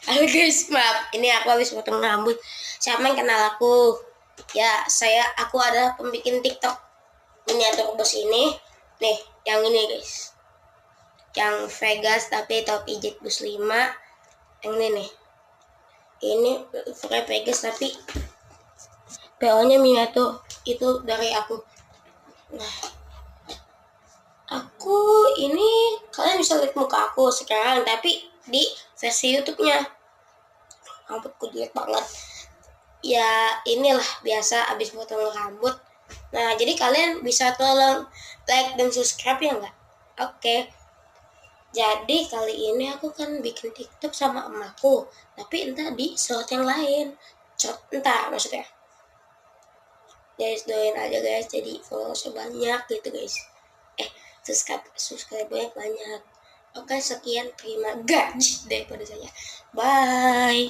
Halo guys, maaf. Ini aku habis potong rambut. Siapa yang kenal aku? Ya, aku adalah pembikin TikTok miniatur bos ini. Nih, yang ini guys. Yang Vegas tapi topi jet bus 5. Yang ini nih. Ini pakai Vegas tapi PO-nya miniatur. Itu dari aku. Nah, aku ini kalian bisa lihat muka aku sekarang tapi di versi YouTube-nya. Rambutku jelek banget. Ya inilah biasa abis potong rambut. Nah jadi kalian bisa tolong like dan subscribe ya nggak? Oke. Jadi kali ini aku kan bikin TikTok sama emakku, tapi entah di slot yang lain. Entah maksudnya. Guys doain aja guys, jadi followers banyak gitu guys. Subscribe banyak. Oke sekian, terima gaji daripada saya. Bye.